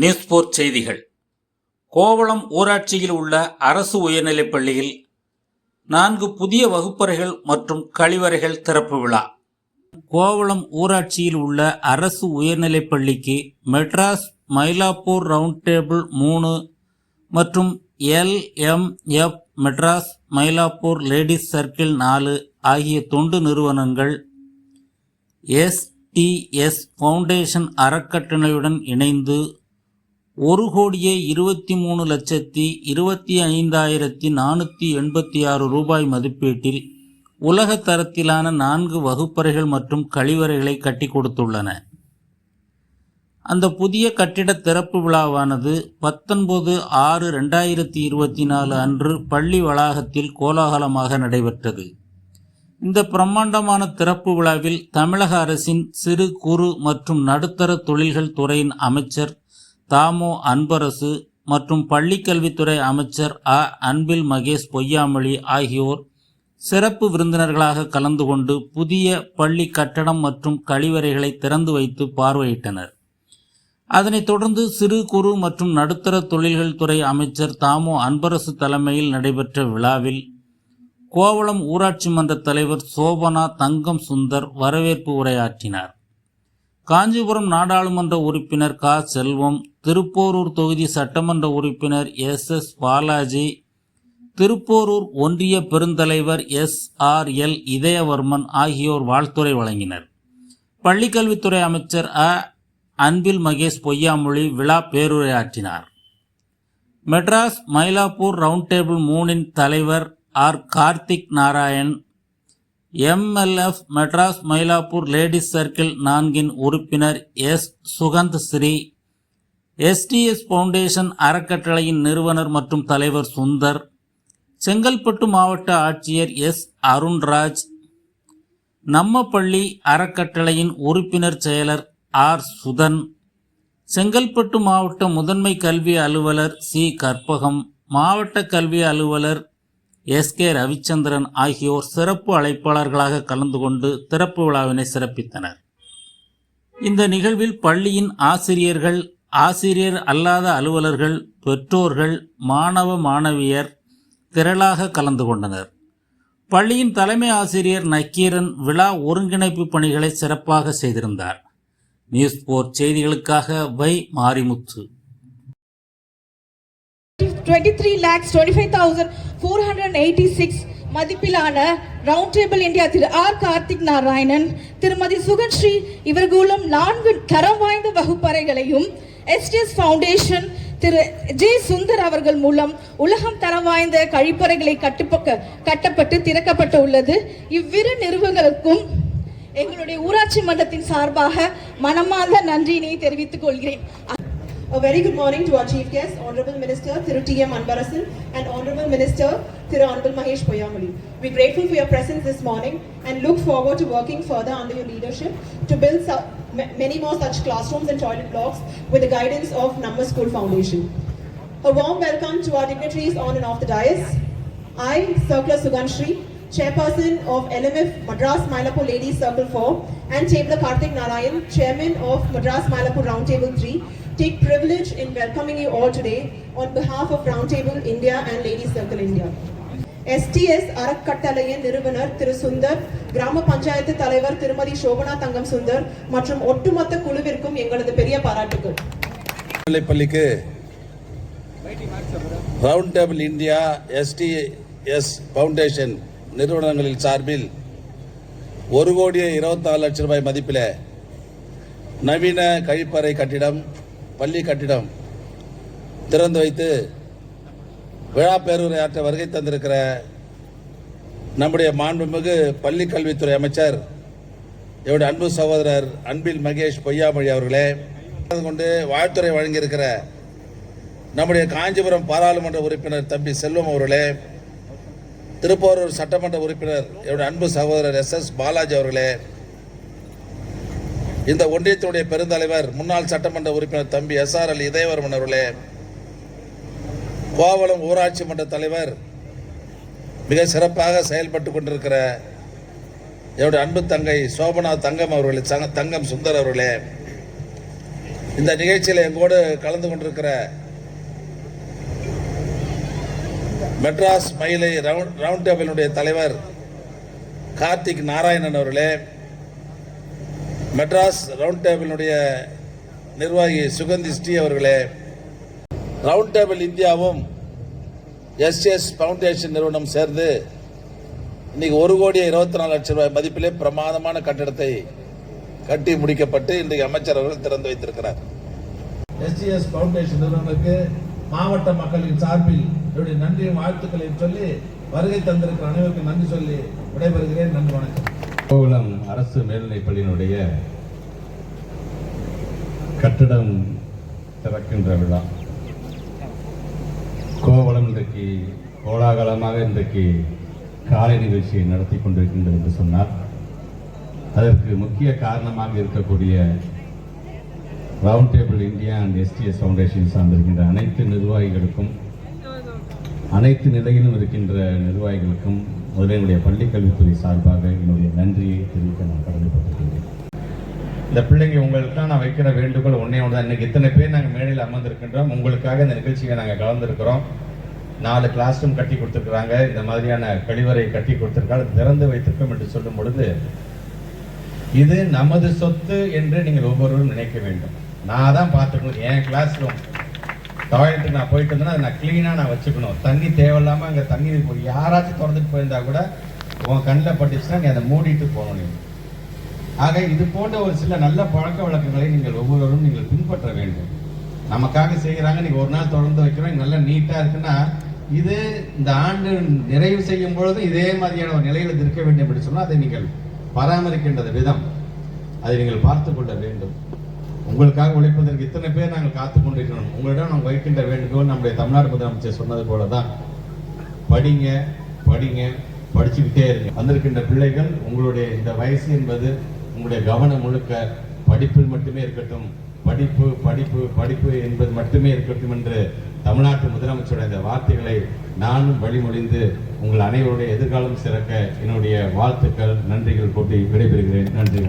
நியூஸ்4 செய்திகள். கோவளம் ஊராட்சியில் உள்ள அரசு உயர்நிலைப் பள்ளியில் 4 புதிய வகுப்பறைகள் மற்றும் கழிவறைகள் திறப்பு விழா. கோவளம் ஊராட்சியில் உள்ள அரசு உயர்நிலைப் பள்ளிக்கு மெட்ராஸ் மயிலாப்பூர் ரவுண்ட் டேபிள் 3 மற்றும் LMF Madras Mylapore ladies circle 4 ஆகிய தொண்டு நிறுவனங்கள் STS ஃபவுண்டேஷன் அறக்கட்டளையுடன் இணைந்து 1,23,25,486 ரூபாய் மதிப்பீட்டில் உலக தரத்திலான 4 வகுப்பறைகள் மற்றும் கழிவறைகளை கட்டி கொடுத்துள்ளன. அந்த புதிய கட்டிட திறப்பு விழாவானது 19/6/2024 அன்று பள்ளி வளாகத்தில் கோலாகலமாக நடைபெற்றது. இந்த பிரம்மாண்டமான திறப்பு விழாவில் தமிழக அரசின் சிறு குறு மற்றும் நடுத்தர தொழில்கள் துறையின் அமைச்சர் தாமோ அன்பரசு மற்றும் பள்ளிக்கல்வித்துறை அமைச்சர் அன்பில் மகேஷ் பொய்யாமொழி ஆகியோர் சிறப்பு விருந்தினர்களாக கலந்து கொண்டு புதிய பள்ளி கட்டடம் மற்றும் கழிவறைகளை திறந்து வைத்து பார்வையிட்டனர். அதனைத் தொடர்ந்து சிறு குறு மற்றும் நடுத்தர தொழில்கள் துறை அமைச்சர் தாமோ அன்பரசு தலைமையில் நடைபெற்ற விழாவில் கோவளம் ஊராட்சி மன்ற தலைவர் சோபனா தங்கம் சுந்தர் வரவேற்பு உரையாற்றினார். காஞ்சிபுரம் நாடாளுமன்ற உறுப்பினர் செல்வம், திருப்போரூர் தொகுதி சட்டமன்ற உறுப்பினர் SS பாலாஜி, திருப்போரூர் ஒன்றிய பெருந்தலைவர் SRL இதயவர்மன் ஆகியோர் வாழ்த்துரை வழங்கினர். பள்ளிக்கல்வித்துறை அமைச்சர் அன்பில் மகேஷ் பொய்யாமொழி விழா பேருரையாற்றினார். மெட்ராஸ் மயிலாப்பூர் ரவுண்ட் டேபிள் 3 தலைவர் Karthik Narayan, MLF Madras Mylapore ladies circle 4 உறுப்பினர் சுகந்த் ஸ்ரீ, STS ஃபவுண்டேஷன் அறக்கட்டளையின் நிறுவனர் மற்றும் தலைவர் சுந்தர், செங்கல்பட்டு மாவட்ட ஆட்சியர் அருண்ராஜ், நம்ம பள்ளி அறக்கட்டளையின் உறுப்பினர் செயலர் சுதன், செங்கல்பட்டு மாவட்ட முதன்மை கல்வி அலுவலர் கற்பகம், மாவட்ட கல்வி அலுவலர் SK ரவிச்சந்திரன் ஆகியோர் சிறப்பு அழைப்பாளர்களாக கலந்து கொண்டு திறப்பு விழாவினை சிறப்பித்தனர். இந்த நிகழ்வில் பள்ளியின் ஆசிரியர்கள், ஆசிரியர் அல்லாத அலுவலர்கள், பெற்றோர்கள், மாணவ மாணவியர் திரளாக கலந்து கொண்டனர். பள்ளியின் தலைமை ஆசிரியர் நக்கீரன் விழா ஒருங்கிணைப்பு பணிகளை சிறப்பாக செய்திருந்தார். நியூஸ்4 செய்திகளுக்காக மாரிமுத்து. 23,25,486 மதிப்பிலான ரவுண்ட் டேபிள் இந்தியா திரு கார்த்திக் நாராயணன், திருமதி சுகன்ஸ்ரீ இவர்களும் 4 தரம் வாய்ந்த வகுப்பறைகளையும் STS ஃபவுண்டேஷன் திரு சுந்தர் அவர்கள் மூலம் உலகம் தரம் வாய்ந்த கழிப்பறைகளை கட்டப்பட்டு திறக்கப்பட்டு உள்ளது. இவ்விரு நிறுவனங்களுக்கும் எங்களுடைய ஊராட்சி மன்றத்தின் சார்பாக மனமார்ந்த நன்றியினை தெரிவித்துக் கொள்கிறேன். A very good morning to our chief guest, Honorable Minister Thiru T.M. Anbarasan and Honorable Minister Thiru Anbil Mahesh Poyamoli. We're grateful for your presence this morning and look forward to working further under your leadership to build many more such classrooms and toilet blocks with the guidance of Namma School Foundation. A warm welcome to our dignitaries on and off the dais. I, Circular Suganshri, Chairperson of LMF Madras Mylapore Ladies Circle 4 and Tabler Karthik Narayan, Chairman of Madras Mylapore Roundtable 3, take privilege in welcoming you all today on behalf of Roundtable India and Ladies Circle India. STS அறக்கட்டளையின் நிறுவனர் திரு சுந்தர், கிராம பஞ்சாயத்து தலைவர் திருமதி சோபனா தங்கம் சுந்தர் மற்றும் ஒட்டுமொத்த குழுவிற்கும் எங்களது பெரிய பாராட்டுகள். பள்ளிக்கு round table India STS foundation நிறுவனங்களின் சார்பில் 1,24,00,000 ரூபாய் மதிப்பில் நவீன கழிப்பறை கட்டிடம், பள்ளி கட்டிடம் திறந்து வைத்து விழா பேருரையாற்ற வருகை தந்திருக்கிற நம்முடைய மாண்புமிகு பள்ளி கல்வித்துறை அமைச்சர் என்னுடைய அன்பு சகோதரர் அன்பில் மகேஷ் பொய்யாமொழி அவர்களே, கொண்டு வாழ்த்துறை வழங்கியிருக்கிற நம்முடைய காஞ்சிபுரம் பாராளுமன்ற உறுப்பினர் தம்பி செல்வம் அவர்களே, திருப்போரூர் சட்டமன்ற உறுப்பினர் என்னுடைய அன்பு சகோதரர் SS பாலாஜி அவர்களே, இந்த ஒன்றியத்தினுடைய பெருந்தலைவர் முன்னாள் சட்டமன்ற உறுப்பினர் தம்பி SRL இதயவர்மன் அவர்களே, கோவளம் ஊராட்சி மன்ற தலைவர் மிக சிறப்பாக செயல்பட்டு கொண்டிருக்கிற என்னுடைய அன்பு தங்கை சோபனா தங்கம் அவர்களே, தங்கம் சுந்தர் அவர்களே, இந்த நிகழ்ச்சியில் எங்கோடு கலந்து கொண்டிருக்கிற மெட்ராஸ் மயிலை ரவுண்ட் டேபிளுடைய தலைவர் கார்த்திக் நாராயணன் அவர்களே, மெட்ராஸ் ரவுண்ட் டேபிளுடைய நிர்வாகி சுகந்தி ஸ்ரீ அவர்களே, ரவுண்ட் டேபிள் இந்தியாவும் எஸ்எஸ் ஃபவுண்டேஷன் நிறுவனம் சேர்ந்து இன்னைக்கு 1,24,00,000 ரூபாய் மதிப்பிலே பிரமாதமான கட்டிடத்தை கட்டி முடிக்கப்பட்டு இன்றைக்கு அமைச்சர் அவர்கள் திறந்து வைத்திருக்கிறார். எஸ்டிஎஸ் ஃபவுண்டேஷன் நிறுவனத்துக்கு மாவட்ட மக்களின் சார்பில் என்னுடைய நன்றியும் வாழ்த்துக்களையும் சொல்லி வருகை தந்திருக்கிற அனைவருக்கும் நன்றி சொல்லி விடைபெறுகிறேன். நன்றி, வணக்கம். கோவளம் அரசு மேல்நிலைப்பள்ளியினுடைய கட்டிடம் திறக்கின்ற விழா கோவளம் இன்றைக்கு கோலாகலமாக இன்றைக்கு காலை நிகழ்ச்சியை நடத்தி கொண்டிருக்கின்றது என்று சொன்னார். அதற்கு முக்கிய காரணமாக இருக்கக்கூடிய round table India and STS foundation சார்ந்திருக்கின்ற அனைத்து நிர்வாகிகளுக்கும், அனைத்து நிலையிலும் இருக்கின்ற நிர்வாகிகளுக்கும் முதலில் என்னுடைய பள்ளிக்கல்வித்துறை சார்பாக என்னுடைய நன்றியை தெரிவிக்க நான் கடமைப்பட்டிருக்கின்றேன். இந்த பிள்ளைங்க உங்களுக்குலாம் நான் வைக்கிற வேண்டுகோள் ஒன்றே ஒன்று தான். இன்னைக்கு இத்தனை பேர் நாங்கள் மேடையில் அமர்ந்திருக்கின்றோம். உங்களுக்காக இந்த நிகழ்ச்சியை நாங்கள் கலந்துருக்கிறோம். 4 கிளாஸ் ரூம் கட்டி கொடுத்துருக்குறாங்க, இந்த மாதிரியான கழிவறை கட்டி கொடுத்துருக்காங்க, திறந்து வைத்திருக்கோம் என்று சொல்லும் பொழுது இது நமது சொத்து என்று நீங்கள் ஒவ்வொருவரும் நினைக்க வேண்டும். நான் தான் பார்த்துக்கணும். என் கிளாஸ் ரூம் டாய்லெட்டுக்கு நான் போயிட்டு இருந்தேன்னா அதை நான் கிளீனாக நான் வச்சுக்கணும். தண்ணி தேவையில்லாமல் அங்கே தண்ணி யாராச்சும் திறந்துட்டு போயிருந்தா கூட உன் கண்ணில் பட்டுச்சுன்னா நீ அதை மூடிட்டு போகணும். ஆக இது போன்ற ஒரு சில நல்ல பழக்க வழக்கங்களை நீங்கள் ஒவ்வொருவரும் நீங்கள் பின்பற்ற வேண்டும். நமக்காக செய்கிறாங்க, நீங்கள் ஒரு நாள் தொடர்ந்து வைக்கிறோம், நல்லா நீட்டாக இருக்குன்னா இது இந்த ஆண்டு நிறைவு செய்யும் பொழுது இதே மாதிரியான ஒரு நிலையில் இருக்க வேண்டும் என்று சொன்னால் அதை நீங்கள் பராமரிக்கின்றது விதம் அதை நீங்கள் பார்த்து கொள்ள வேண்டும். உங்களுக்காக உழைப்பதற்கு இத்தனை பேர் நாங்கள் காத்து கொண்டிருக்கிறோம். உங்களிடம் நாங்கள் வைக்கின்ற வேண்டுகோள் நம்முடைய தமிழ்நாடு முதலமைச்சர் சொன்னது போல தான், படிங்க படிங்க படிச்சுக்கிட்டே இருங்க. வந்திருக்கின்ற பிள்ளைகள் உங்களுடைய இந்த வயசு என்பது உங்களுடைய கவனம் முழுக்க படிப்பில் மட்டுமே இருக்கட்டும், படிப்பு படிப்பு படிப்பு என்பது மட்டுமே இருக்கட்டும் என்று தமிழ்நாட்டு முதலமைச்சருடைய இந்த வார்த்தைகளை நானும் வழிமொழிந்து உங்கள் அனைவருடைய எதிர்காலம் சிறக்க என்னுடைய வாழ்த்துக்கள், நன்றிகள் போட்டி விடைபெறுகிறேன். நன்றி.